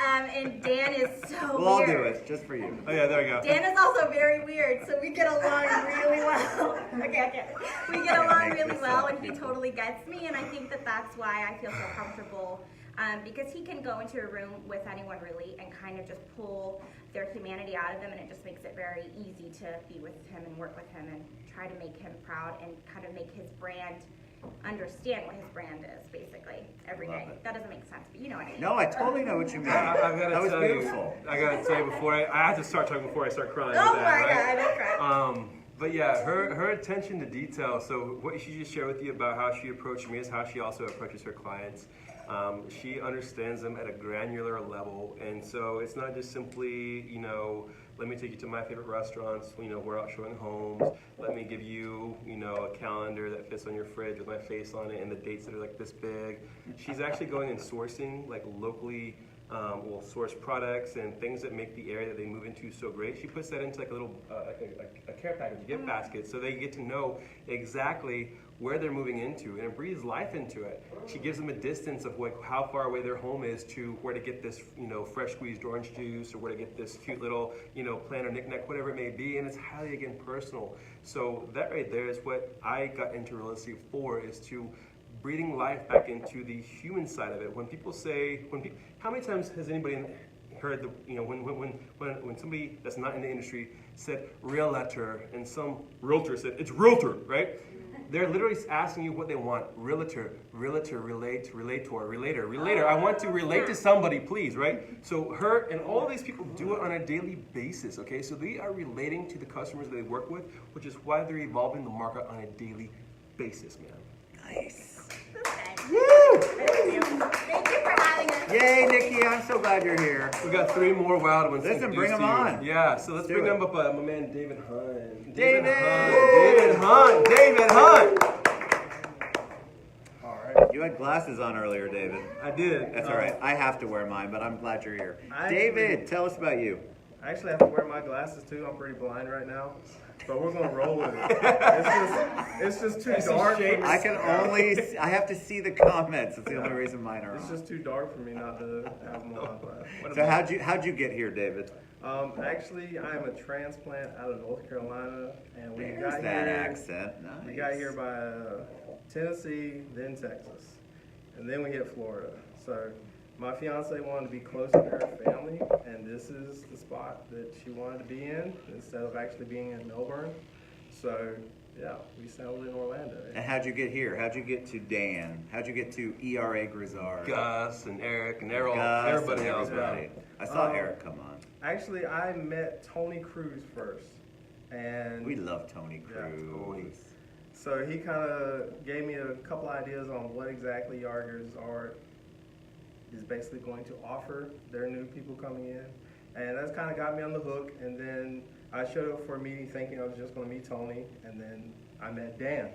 Speaker 10: And Dan is so
Speaker 1: We'll all
Speaker 10: weird.
Speaker 1: do it, just for you.
Speaker 2: Oh yeah, there we go.
Speaker 10: Dan is also very weird, so we get along really well. Okay. We get along really well, and he totally gets me, and I think that's why I feel so comfortable, because he can go into a room with anyone really and kind of just pull their humanity out of them, and it just makes it very easy to be with him and work with him and try to make him proud and kind of make his brand understand what his brand is, basically, every day. That doesn't make sense, but you know what I mean.
Speaker 1: No, I totally know what you mean.
Speaker 2: I've got
Speaker 1: That
Speaker 2: to
Speaker 1: was
Speaker 2: tell
Speaker 1: beautiful.
Speaker 2: you. I got to say before I have to start talking before I start crying.
Speaker 10: Oh
Speaker 2: with
Speaker 10: my
Speaker 2: that, right?
Speaker 10: God, don't cry.
Speaker 2: But yeah, her attention to detail. So what she just shared with you about how she approached me is how she also approaches her clients. She understands them at a granular level, and so it's not just simply, let me take you to my favorite restaurants, we're out showing homes, let me give you, a calendar that fits on your fridge with my face on it and the dates that are like this big. She's actually going and sourcing like locally sourced products and things that make the area that they move into so great. She puts that into like a little a care package, a gift basket, so they get to know exactly where they're moving into, and it breathes life into it. She gives them a distance of like how far away their home is to where to get this, fresh squeezed orange juice, or where to get this cute little, plant or knickknack, whatever it may be, and it's highly, again, personal. So that right there is what I got into real estate for, is to breathing life back into the human side of it. When people say, how many times has anybody heard when somebody that's not in the industry said realtor, and some realtor said it's realtor, right? They're literally asking you what they want. Realtor, relate, relator. I want to relate to somebody, please, right? So her and all these people do it on a daily basis, okay? So they are relating to the customers that they work with, which is why they're evolving the market on a daily basis, man.
Speaker 1: Nice.
Speaker 10: Woo! Thank you for having us.
Speaker 1: Yay, Nikki, I'm so glad you're here.
Speaker 2: We got 3 more wild ones.
Speaker 1: Listen,
Speaker 2: to
Speaker 1: bring
Speaker 2: introduce
Speaker 1: them
Speaker 2: to you.
Speaker 1: on.
Speaker 2: Yeah, so let's bring
Speaker 1: do it.
Speaker 2: them up. My man David Hunt.
Speaker 1: David
Speaker 2: Hunt.
Speaker 11: All right.
Speaker 1: You had glasses on earlier, David.
Speaker 2: I did.
Speaker 1: That's all right. I have to wear mine, but I'm glad you're here.
Speaker 11: I
Speaker 1: David,
Speaker 11: actually-
Speaker 1: tell us about you.
Speaker 11: I actually have to wear my glasses too. I'm pretty blind right now, but we're gonna roll with it. It's just too dark. For me.
Speaker 1: I have to see the comments. It's the only reason mine are
Speaker 11: It's
Speaker 1: on.
Speaker 11: just too dark for me not to have them on.
Speaker 1: So how'd you get here, David?
Speaker 11: Actually, I'm a transplant out of North Carolina, and we
Speaker 1: There's
Speaker 11: got
Speaker 1: that
Speaker 11: here.
Speaker 1: accent. Nice.
Speaker 11: We got here by Tennessee, then Texas, and then we hit Florida. So My fiance wanted to be closer to her family, and this is the spot that she wanted to be in instead of actually being in Melbourne. So, yeah, we settled in Orlando.
Speaker 1: And how'd you get here? How'd you get to Dan? How'd you get to ERA Grizzard?
Speaker 2: Gus and Eric and
Speaker 1: Gus
Speaker 2: everybody
Speaker 1: and
Speaker 2: else.
Speaker 1: everybody. I saw Eric come on.
Speaker 11: Actually, I met Tony Cruz first. And
Speaker 1: We love Tony
Speaker 11: Yeah,
Speaker 1: Cruz.
Speaker 11: so he kind of gave me a couple ideas on what exactly Yargers is basically going to offer their new people coming in. And that's kind of got me on the hook. And then I showed up for a meeting thinking I was just going to meet Tony, and then I met Dan.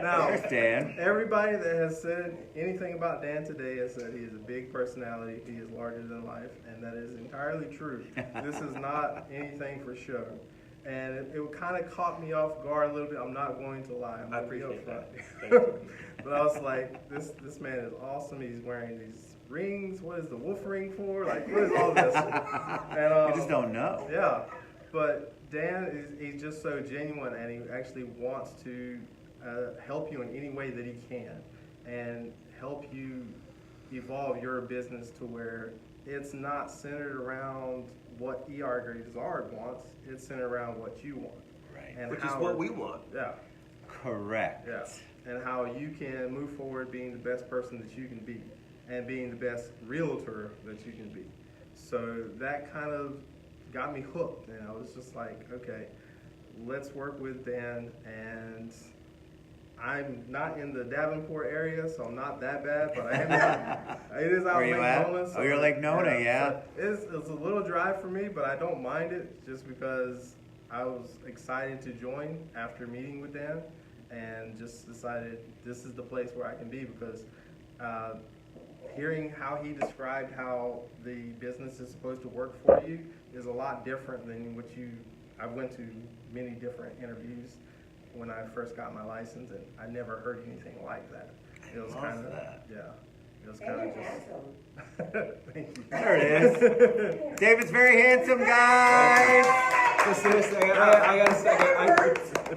Speaker 11: Now,
Speaker 1: There's Dan.
Speaker 11: everybody that has said anything about Dan today has said he is a big personality, he is larger than life, and that is entirely true. This is not anything for show. And it kind of caught me off guard a little bit. I'm not going to lie.
Speaker 2: I appreciate that.
Speaker 11: But I was like, this man is awesome. He's wearing these rings. What is the wolf ring for? Like, what is all this? And,
Speaker 1: You just don't know.
Speaker 11: Yeah, but Dan he's just so genuine, and he actually wants to help you in any way that he can, and help you evolve your business to where it's not centered around what Grizzard wants. It's centered around what you want.
Speaker 1: Right.
Speaker 11: And
Speaker 2: Which is what we want.
Speaker 11: Yeah.
Speaker 1: Correct.
Speaker 11: Yeah, and how you can move forward being the best person that you can be, and being the best realtor that you can be. So that kind of got me hooked, and I was just like, okay, let's work with Dan. And I'm not in the Davenport area, so I'm not that bad, but I am. It is out
Speaker 1: Where
Speaker 11: in
Speaker 1: you
Speaker 11: Lake
Speaker 1: at?
Speaker 11: Nona.
Speaker 1: Oh, you're Lake Nona, yeah.
Speaker 11: So it's a little drive for me, but I don't mind it, just because I was excited to join after meeting with Dan, and just decided this is the place where I can be, because hearing how he described how the business is supposed to work for you is a lot different than what I went to many different interviews when I first got my license, and I never heard anything like that. It was kind of, yeah, it was kind of just, thank you.
Speaker 1: There it is. David's very handsome, guys.
Speaker 2: So seriously, I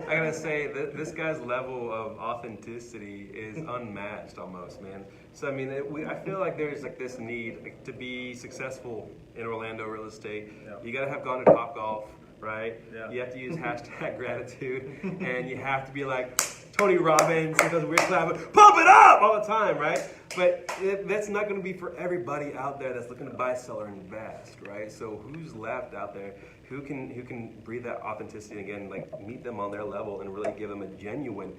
Speaker 2: gotta say that this guy's level of authenticity is unmatched almost, man. So I mean, I feel like there's like this need to be successful in Orlando real estate.
Speaker 11: Yeah.
Speaker 2: You gotta have gone to Topgolf, right?
Speaker 11: Yeah.
Speaker 2: You have to use #gratitude, and you have to be like Tony Robbins and those weird clapping, pump it up all the time, right? But that's not going to be for everybody out there that's looking to buy, sell, or invest, right? So who's left out there who can breathe that authenticity again, like meet them on their level and really give them a genuine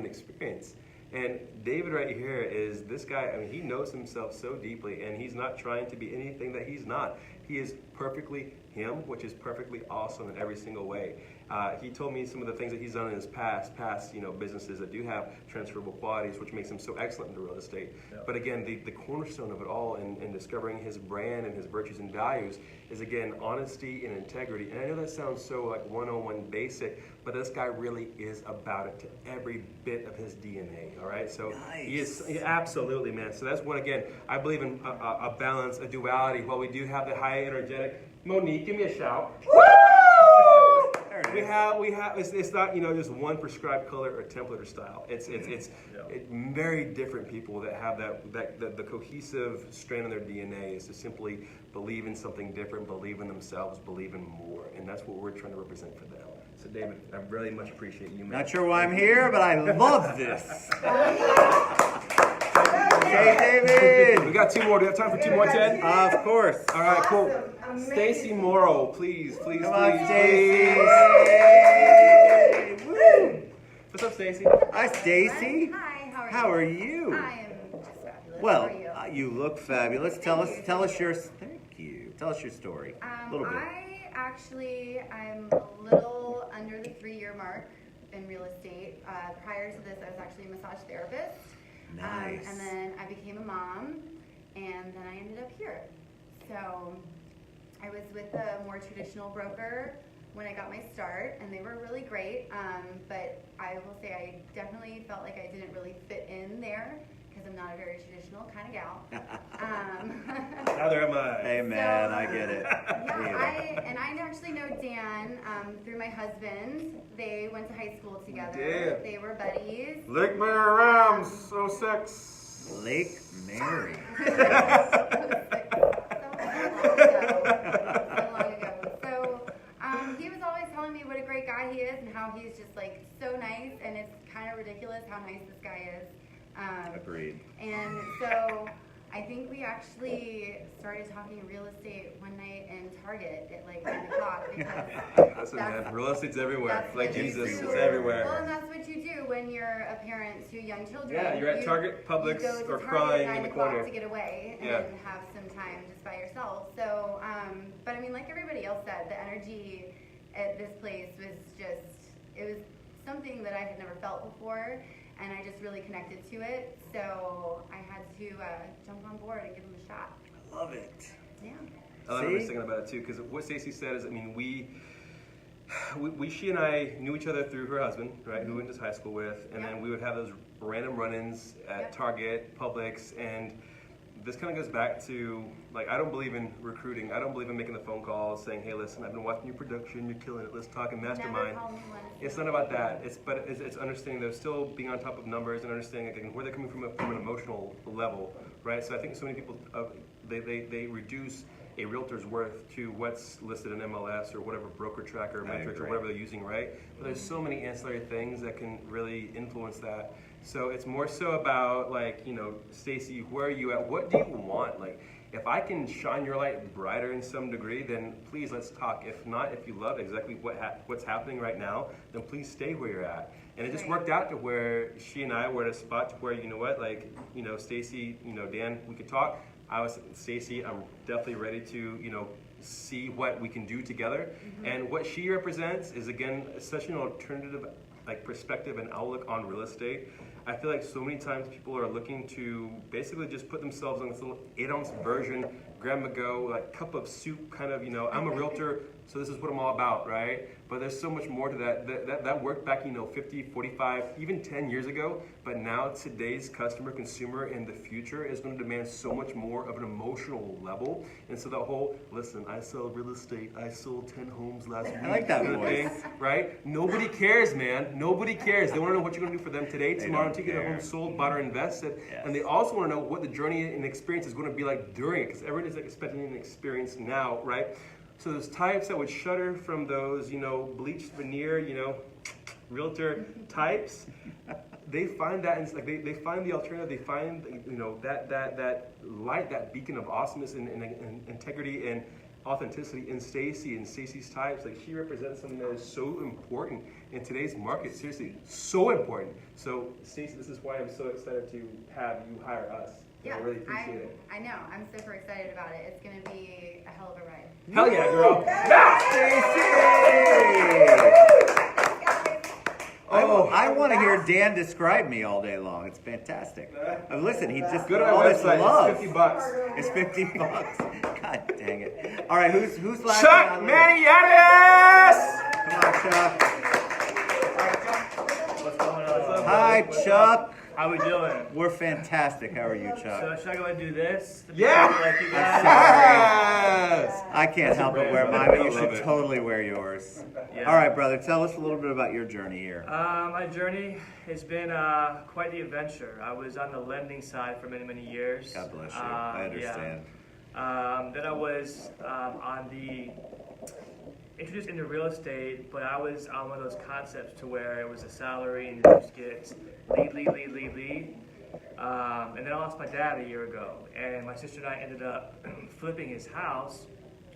Speaker 2: experience? And David right here is this guy. I mean, he knows himself so deeply, and he's not trying to be anything that he's not. He is perfectly him, which is perfectly awesome in every single way. He told me some of the things that he's done in his past businesses that do have transferable qualities, which makes him so excellent in real estate. Yep. But again, the cornerstone of it all in discovering his brand and his virtues and values is, again, honesty and integrity. And I know that sounds so like 101 basic, but this guy really is about it to every bit of his DNA, all right? So nice. He absolutely, man. So that's one, again, I believe in a balance, a duality. While we do have the high energetic, Monique, give me a shout. Woo! We have. It's not just one prescribed color or template or style. It's very different people that have the cohesive strand in their DNA is to simply believe in something different, believe in themselves, believe in more, and that's what we're trying to represent for them. So David, I really much appreciate you, man.
Speaker 1: Not sure why I'm here, but I love this. Hey, David.
Speaker 2: We got two more. Do you have time for two more, Ted?
Speaker 1: Of course.
Speaker 2: All right, cool. Stacey Mauro, please.
Speaker 1: Come on, Stacey.
Speaker 2: What's up, Stacey?
Speaker 1: Hi, Stacey.
Speaker 10: Hi,
Speaker 1: How are you?
Speaker 10: I am just fabulous.
Speaker 1: Well,
Speaker 10: How are you?
Speaker 1: you look fabulous. Tell us your. Thank you. Tell us your story. A little bit.
Speaker 10: I'm a little under the 3-year mark in real estate. Prior to this, I was actually a massage therapist.
Speaker 1: Nice.
Speaker 10: And then I became a mom, and then I ended up here. So I was with a more traditional broker when I got my start, and they were really great. But I will say I definitely felt like I didn't really fit in there because I'm not a very traditional kind of gal.
Speaker 2: Neither am I.
Speaker 1: Hey man, I get it.
Speaker 10: Yeah, I actually know Dan through my husband. They went to high school together.
Speaker 2: Did.
Speaker 10: They were buddies.
Speaker 2: Lake Mary Rams, 06.
Speaker 1: Lake Mary.
Speaker 5: So long ago. So he was always telling me what a great guy he is and how he's just like so nice, and it's kind of ridiculous how nice this guy is.
Speaker 1: Agreed.
Speaker 5: And so I think we actually started talking real estate one night in Target at like 9 o'clock because
Speaker 2: Listen, man, real estate's everywhere.
Speaker 5: that's
Speaker 2: Like
Speaker 5: what you
Speaker 2: Jesus,
Speaker 5: do.
Speaker 2: it's everywhere.
Speaker 5: Well, and that's what you do when you're a parent to young children.
Speaker 2: Yeah, you're at Target, Publix,
Speaker 5: you go to
Speaker 2: or
Speaker 5: Target
Speaker 2: crying
Speaker 5: at
Speaker 2: in
Speaker 5: 9
Speaker 2: the
Speaker 5: o'clock
Speaker 2: corner.
Speaker 5: to get away and
Speaker 2: Yeah.
Speaker 5: have some time just by yourself. So, but I mean, like everybody else said, the energy at this place was just, it was something that I had never felt before, and I just really connected to it. So I had to jump on board and give them a shot.
Speaker 1: I love it.
Speaker 5: Yeah.
Speaker 2: I love every second about it too, because what Stacey said is, I mean, she and I knew each other through her husband, right, who we went to high school with, and then we would have those random run-ins at Target, Publix, and this kind of goes back to, like, I don't believe in recruiting. I don't believe in making the phone calls saying, hey, listen, I've been watching your production, you're killing it, let's talk and mastermind. It's not about that. It's understanding they're still being on top of numbers and understanding again, where they're coming from an emotional level, right? So I think so many people, they reduce a realtor's worth to what's listed in MLS or whatever broker tracker metrics or whatever they're using, right? But there's so many ancillary things that can really influence that. So it's more so about, like, you know, Stacey, where are you at? What do you want? Like, if I can shine your light brighter in some degree, then please let's talk. If not, if you love exactly what's happening right now, then please stay where you're at. And it just worked out to where she and I were at a spot to where, you know what, like, you know, Stacey, you know, Dan, we could talk. I was Stacey, I'm definitely ready to, you know, see what we can do together. And what she represents is, again, such an alternative, like, perspective and outlook on real estate. I feel like so many times people are looking to basically just put themselves on this little 8-ounce version, grab and go, like cup of soup kind of, you know, I'm a realtor, so this is what I'm all about, right? But there's so much more to that. That worked back, you know, 50, 45, even 10 years ago. But now today's customer, consumer, in the future is going to demand so much more of an emotional level. And so the whole, listen, I sell real estate. I sold 10 homes last week.
Speaker 1: I like that
Speaker 2: kind of
Speaker 1: voice.
Speaker 2: thing, right? Nobody cares, man. Nobody cares. They want to know what you're going to do for them today, tomorrow, until you get a home sold, bought, or invested.
Speaker 1: Yes.
Speaker 2: And they also want to know what the journey and experience is going to be like during it, because everyone is expecting an experience now, right? So those types that would shudder from those, you know, bleached veneer, you know, realtor types, they find that, and like they find the alternative. They find, you know, that light, that beacon of awesomeness and integrity and authenticity in Stacey and Stacey's types. Like, she represents something that is so important in today's market. Seriously, so important. So Stacey, this is why I'm so excited to have you hire us.
Speaker 5: Yeah,
Speaker 2: I really appreciate it.
Speaker 5: I know. I'm super excited about it. It's going to be a hell of a ride.
Speaker 2: Hell yeah, girl.
Speaker 1: Oh, I want to hear Dan describe me all day long. It's fantastic. Listen, he just
Speaker 2: Go to
Speaker 1: all
Speaker 2: our
Speaker 1: this
Speaker 2: website.
Speaker 1: love.
Speaker 2: It's $50.
Speaker 1: It's $50. God dang it! All right, who's last?
Speaker 2: Chuck Maniatis!
Speaker 1: Come on, Chuck.
Speaker 12: What's going on?
Speaker 1: Hi, Chuck.
Speaker 12: How we doing?
Speaker 1: We're fantastic. How are you, Chuck?
Speaker 12: So should I go and do this?
Speaker 2: Yeah!
Speaker 12: Like you
Speaker 1: I'm
Speaker 12: guys?
Speaker 1: sorry. I can't help but wear mine, but you should totally wear yours.
Speaker 12: Yeah.
Speaker 1: All right, brother. Tell us a little bit about your journey here.
Speaker 12: My journey has been quite the adventure. I was on the lending side for many, many years.
Speaker 1: God bless you. I understand.
Speaker 12: Yeah. Then I was introduced into real estate, but I was on one of those concepts to where it was a salary and you just get lead. And then I lost my dad a year ago, and my sister and I ended up flipping his house.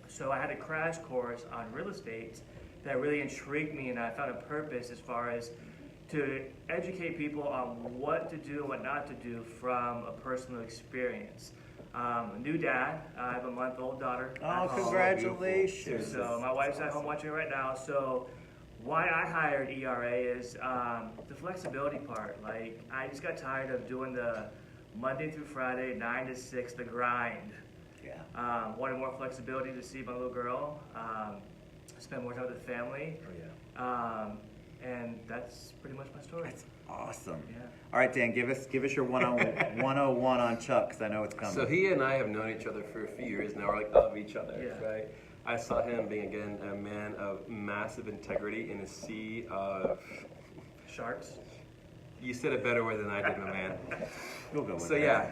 Speaker 12: So I had a crash course on real estate that really intrigued me, and I found a purpose as far as to educate people on what to do and what not to do from a personal experience. New dad. I have a month-old daughter.
Speaker 1: Oh, congratulations.
Speaker 12: So my wife's at home watching right now. So why I hired ERA is the flexibility part. Like, I just got tired of doing the Monday through Friday, 9 to 6, the grind.
Speaker 1: Yeah.
Speaker 12: Wanted more flexibility to see my little girl, spend more time with the family.
Speaker 1: Oh, yeah.
Speaker 12: And that's pretty much my story.
Speaker 1: That's awesome.
Speaker 12: Yeah.
Speaker 1: All right, Dan, give us your 101 on Chuck, because I know it's coming.
Speaker 2: So he and I have known each other for a few years now. We're like of each other,
Speaker 12: Yeah.
Speaker 2: right? I saw him being, again, a man of massive integrity in a sea of
Speaker 12: Sharks.
Speaker 2: You said it better way than I did, my man.
Speaker 1: We'll go with
Speaker 2: So
Speaker 1: that.
Speaker 2: yeah.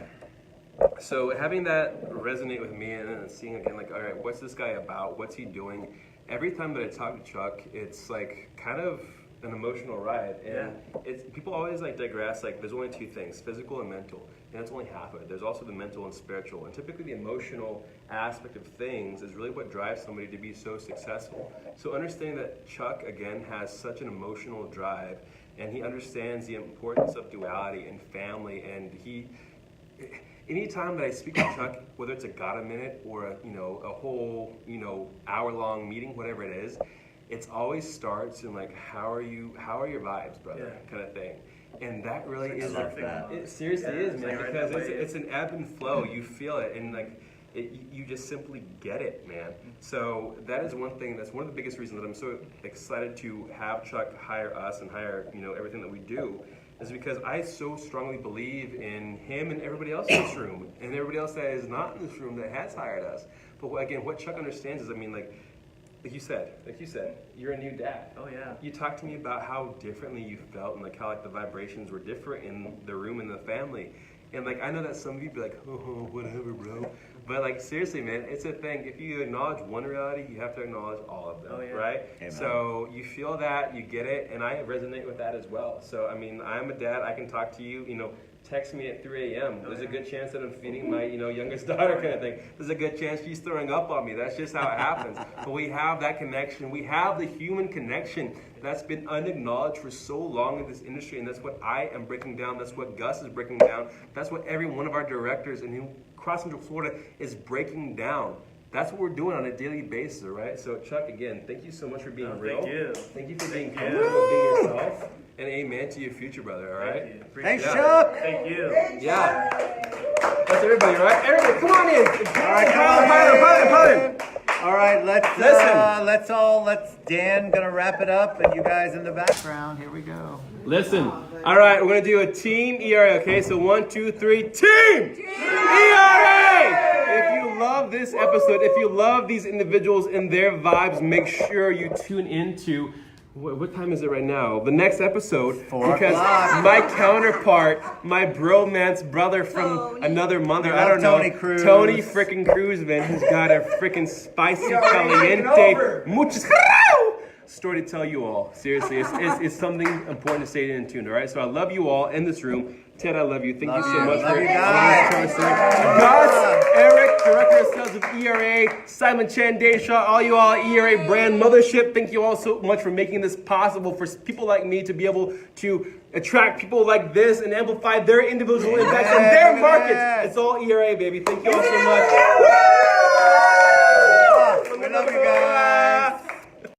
Speaker 2: So having that resonate with me and then seeing again, like, all right, what's this guy about? What's he doing? Every time that I talk to Chuck, it's like kind of an emotional ride. And it's people always like digress, like there's only two things, physical and mental. And that's only half of it. There's also the mental and spiritual. And typically the emotional aspect of things is really what drives somebody to be so successful. So understanding that Chuck, again, has such an emotional drive, and he understands the importance of duality and family, and anytime that I speak to Chuck, whether it's a got a minute or a whole hour-long meeting, whatever it is, it's always starts in like, how are your vibes, brother, kind of thing. And that really is it seriously is, man, because it's an ebb and flow. You feel it, and like you just simply get it, man. So that is one thing. That's one of the biggest reasons that I'm so excited to have Chuck hire us and hire everything that we do, is because I so strongly believe in him and everybody else in this room, and everybody else that is not in this room that has hired us. But again, what Chuck understands is, I mean, like you said, you're a new dad.
Speaker 12: Oh yeah.
Speaker 2: You talked to me about how differently you felt, and like how like the vibrations were different in the room and the family. And like I know that some of you be like, oh, whatever, bro. But like seriously, man, it's a thing. If you acknowledge one reality, you have to acknowledge all of them, right? Amen. So you feel that, you get it, and I resonate with that as well. So I mean, I'm a dad. I can talk to you. Text me at 3 a.m. There's a good chance that I'm feeding my youngest daughter, kind of thing. There's a good chance she's throwing up on me. That's just how it happens. But we have that connection. We have the human connection that's been unacknowledged for so long in this industry, and that's what I am breaking down. That's what Gus is breaking down. That's what every one of our directors across Central Florida is breaking down. That's what we're doing on a daily basis, right? So Chuck, again, thank you so much for being real.
Speaker 12: Thank you.
Speaker 2: Thank you for being comfortable being yourself. And amen to your future, brother, all right?
Speaker 1: Thanks, Chuck.
Speaker 12: Thank you.
Speaker 2: Yeah. That's everybody, all right? Everybody, come on in.
Speaker 1: All right, come on. All right, let's Dan gonna wrap it up, and you guys in the background. Here we go.
Speaker 2: Listen. All right, we're gonna do a team ERA. Okay, so 1, 2, 3, team ERA. If you love this episode, if you love these individuals and their vibes, make sure you tune into. What time is it right now? The next episode, because my counterpart, my bromance brother from another mother, I don't know, Tony freaking Cruz, man, who's got a freaking spicy caliente muchas story to tell you all. Seriously, it's something important to stay in tune. All right, so I love you all in this room. Ted, I love you. Thank you so much for Gus, Eric, Director of Sales of ERA, Simon Chan, Deshaw, all you all ERA brand mothership. Thank you all so much for making this possible for people like me to be able to attract people like this and amplify their individual impacts in their markets. It's all ERA, baby. Thank you all so much.